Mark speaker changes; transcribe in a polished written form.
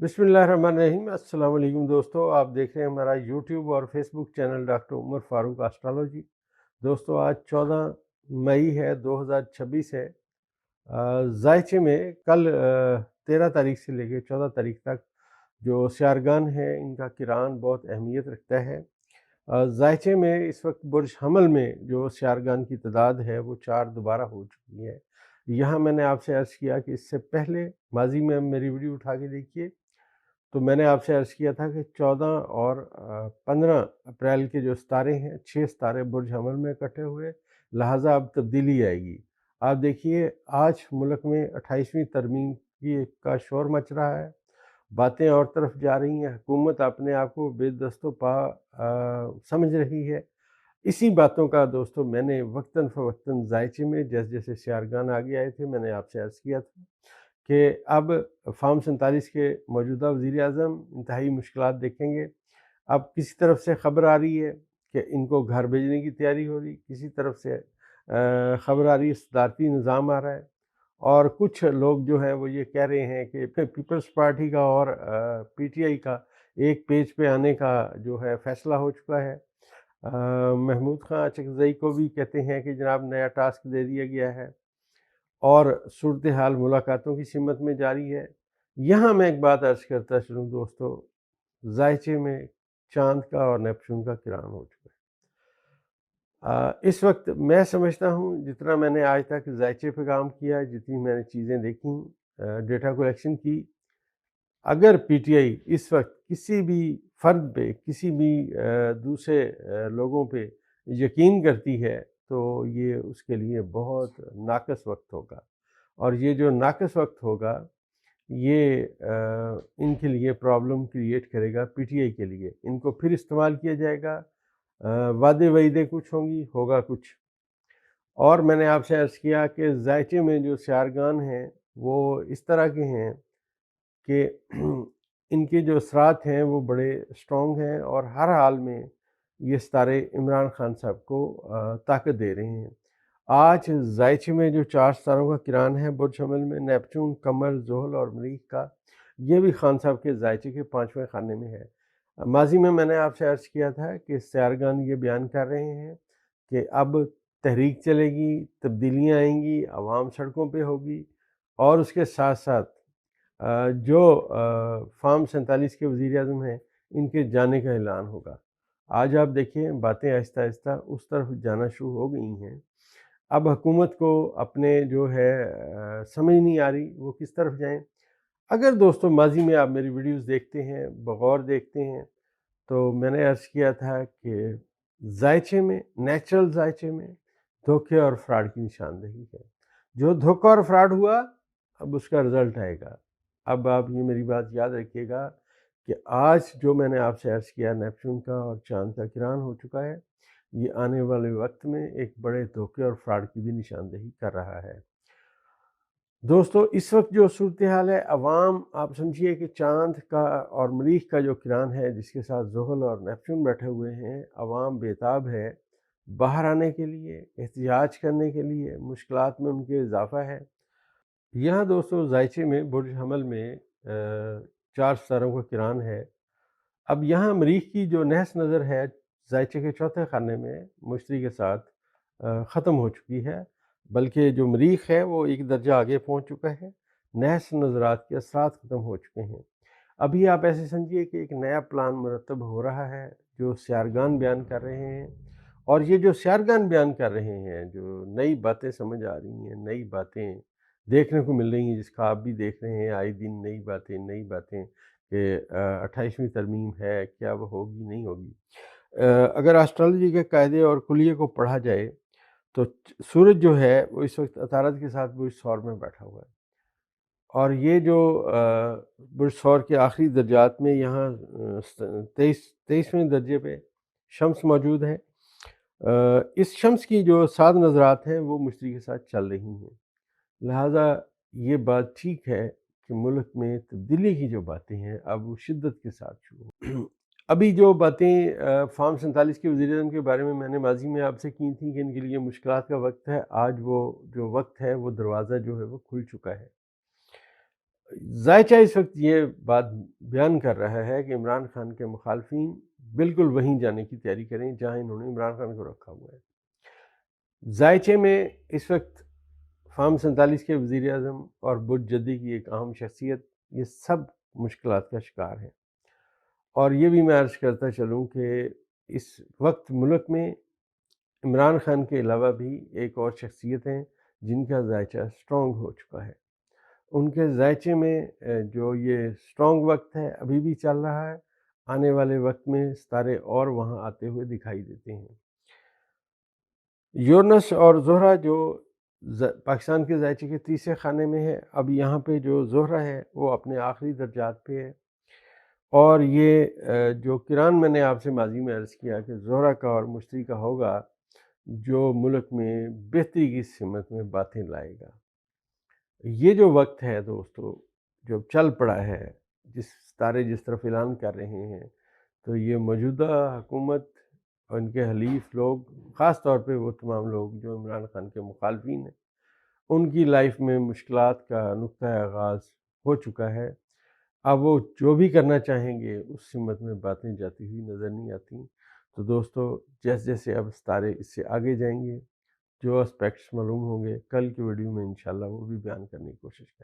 Speaker 1: बिस्मिल्लाहिर्रहमानिर्रहीम। अस्सलाम वालेकुम दोस्तों, आप देख रहे हैं हमारा यूट्यूब और Facebook channel doctor Umar Farooq astrology. दोस्तों आज 14 मई है, 2026 है। ज़ायचे में कल 13 तारीख से लेकर 14 तारीख तक जो स्यारगान है इनका किरान बहुत अहमियत रखता है। ज़ायचे में इस वक्त बुर्ज हमल में जो स्यारगान की तादाद है वो 4 दोबारा हो चुकी है। यहाँ मैंने आपसे अर्ज़ किया कि इससे पहले माजी में मेरी वीडियो उठा के देखिए, तो मैंने आपसे अर्ज़ किया था कि 14 और 15 अप्रैल के जो सितारे हैं, 6 सितारे बुर्ज हमल में इकट्ठे हुए, लिहाजा अब तब्दीली आएगी। आप देखिए आज मुल्क में 28वीं तरमीम की का शोर मच रहा है, बातें और तरफ जा रही हैं, हुकूमत अपने आप को बेदस्तो पा समझ रही है। इसी बातों का दोस्तों मैंने वक्तन फ़वक्तन ज़ायचे में जैसे जैसे स्यारगान आगे आए थे मैंने आपसे अर्ज़ किया था कि अब फार्म 47 के मौजूदा वज़ीर-ए-आज़म इंतहाई मुश्किलात देखेंगे। अब किसी तरफ से ख़बर आ रही है कि इनको घर भेजने की तैयारी हो रही, किसी तरफ से ख़बर आ रही है सदारती निज़ाम आ रहा है, और कुछ लोग जो हैं वो ये कह रहे हैं कि पीपल्स पार्टी का और पीटीआई का एक पेज पे आने का जो है फ़ैसला हो चुका है। महमूद खां अचकज़ई को भी कहते हैं कि जनाब नया टास्क दे दिया गया है और सूरत हाल मुलाकातों की सिमत में जारी है। यहाँ मैं एक बात अर्ज़ करता चलूँ दोस्तों, ज़ायचे में चाँद का और नेपच्यून का किरान हो चुका है। इस वक्त मैं समझता हूँ जितना मैंने आज तक ज़ायचे पे काम किया, जितनी मैंने चीज़ें देखी, डेटा कलेक्शन की, अगर पीटीआई इस वक्त किसी भी फ़र्द पे, किसी भी दूसरे लोगों पे यकीन करती है तो ये उसके लिए बहुत नाक़स वक्त होगा, और ये जो नाक़स वक्त होगा ये इनके लिए प्रॉब्लम क्रिएट करेगा। पीटीआई के लिए इनको फिर इस्तेमाल किया जाएगा, वादे वईदे कुछ होंगी, होगा कुछ। और मैंने आपसे अर्ज़ किया कि ज़ायचे में जो स्यारगान हैं वो इस तरह के हैं कि इनके जो असरात हैं वो बड़े स्ट्रॉन्ग हैं और हर हाल में ये सितारे इमरान खान साहब को ताकत दे रहे हैं। आज ज़ायचे में जो 4 सितारों का किरान है बुर्ज हमल में, नेपच्यून, कमर, ज़ुहल और मरीख का, ये भी खान साहब के ज़ायचे के 5वें खाने में है। माज़ी में मैंने आपसे अर्ज़ किया था कि स्यारगान ये बयान कर रहे हैं कि अब तहरीक चलेगी, तब्दीलियाँ आएँगी, आवाम सड़कों पे होगी, और उसके साथ-साथ जो फार्म 47 के वज़ीर-ए-आज़म हैं, इनके जाने का ऐलान होगा। आज आप देखिए बातें आहिस्ता-आहिस्ता उस तरफ जाना शुरू हो गई हैं। अब हुकूमत को अपने जो है समझ नहीं आ रही वो किस तरफ जाएँ। अगर दोस्तों माज़ी में आप मेरी वीडियोज़ देखते हैं, बगौर देखते हैं, तो मैंने अर्ज़ किया था कि ज़ायचे में, नेचुरल ज़ायचे में धोखे और फ्रॉड की निशानदेही है। जो धोखा और फ्रॉड हुआ, अब उसका रिज़ल्ट आएगा। अब आप ये मेरी बात याद रखिएगा कि आज जो मैंने आपसे अर्ज़ किया नेपच्यून का और चाँद का किरान हो चुका है, ये आने वाले वक्त में एक बड़े धोखे और फ्रॉड की भी निशानदेही कर रहा है। दोस्तों इस वक्त जो सूरत हाल है, अवाम आप समझिए कि चाँद का और मरीख का जो किरान है जिसके साथ ज़ुहल और नेपच्यून बैठे हुए हैं, अवाम बेताब है बाहर आने के लिए, एहतिजाज करने के लिए, मुश्किलात में उनके इजाफ़ा है। यहाँ दोस्तों ज़ायचे में बुर्ज हमल में 4 सितारों का किरान है। अब यहाँ मरीख की जो नहस नज़र है ज़ायचे के चौथे खाने में मुश्तरी के साथ ख़त्म हो चुकी है, बल्कि जो मरीख है वो एक दर्जा आगे पहुँच चुका है। नहस नज़रात के असरात ख़त्म हो चुके हैं। अभी आप ऐसे समझिए कि एक नया प्लान मुरतब हो रहा है जो स्यारगान बयान कर रहे हैं, और ये जो स्यारगान बयान कर रहे हैं, जो नई बातें समझ आ रही हैं, नई बातें देखने को मिल रही हैं, जिसका आप भी देख रहे हैं आए दिन नई बातें कि 28वीं तरमीम है, क्या वो होगी नहीं होगी। अगर एस्ट्रोलॉजी के कायदे और कुलिये को पढ़ा जाए तो सूरज जो है वो इस वक्त अतारद के साथ बुर्ज सौर में बैठा हुआ है, और ये जो बुर्ज सौर के आखिरी दर्जात में यहाँ 23वें दर्जे पे शम्स मौजूद है। इस शम्स की जो 7 नज़रात हैं वो मुश्तरी के साथ चल रही हैं, लिहाजा ये बात ठीक है कि मुल्क में तब्दीली की जो बातें हैं अब वो शिद्दत के साथ शुरू हों। अभी जो बातें फार्म 47 के वज़ीर-ए-आज़म के बारे में मैंने माज़ी में आपसे की थी कि इनके लिए मुश्किलात का वक्त है, आज वो जो वक्त है वो दरवाज़ा जो है वो खुल चुका है। ذائچہ اس وقت یہ بات بیان کر رہا ہے کہ عمران خان کے مخالفین بالکل وہیں جانے کی تیاری کریں جہاں انہوں نے عمران خان کو رکھا ہوا ہے۔ ذائچے میں اس وقت فارم 47 کے وزیر اعظم اور بدھ جدی کی ایک اہم شخصیت یہ سب مشکلات کا شکار ہیں، اور یہ بھی میں عرض کرتا چلوں کہ اس وقت ملک میں عمران خان کے علاوہ بھی ایک اور شخصیت ہیں جن کا ذائچہ سٹرونگ ہو چکا ہے۔ ان کے ذائچے میں جو یہ سٹرونگ وقت ہے ابھی بھی چل رہا ہے، آنے والے وقت میں ستارے اور وہاں آتے ہوئے دکھائی دیتے ہیں۔ یورنس اور زہرہ جو پاکستان کے ذائچے کے تیسرے خانے میں ہے، اب یہاں پہ جو زہرہ ہے وہ اپنے آخری درجات پہ ہے، اور یہ جو کران میں نے آپ سے ماضی میں عرض کیا کہ زہرہ کا اور مشتری کا ہوگا جو ملک میں بہتری کی سمت میں باتیں لائے گا۔ یہ جو وقت ہے دوستو جو چل پڑا ہے، ستارے جس طرف اعلان کر رہے ہیں، تو یہ موجودہ حکومت اور ان کے حلیف لوگ، خاص طور پہ وہ تمام لوگ جو عمران خان کے مخالفین ہیں، ان کی لائف میں مشکلات کا نقطہ آغاز ہو چکا ہے۔ اب وہ جو بھی کرنا چاہیں گے اس سمت میں باتیں جاتی ہوئی نظر نہیں آتی۔ تو دوستو جیسے جیسے اب ستارے اس سے آگے جائیں گے، جو اسپیکٹس معلوم ہوں گے، کل کی ویڈیو میں انشاءاللہ وہ بھی بیان کرنے کی کوشش کریں۔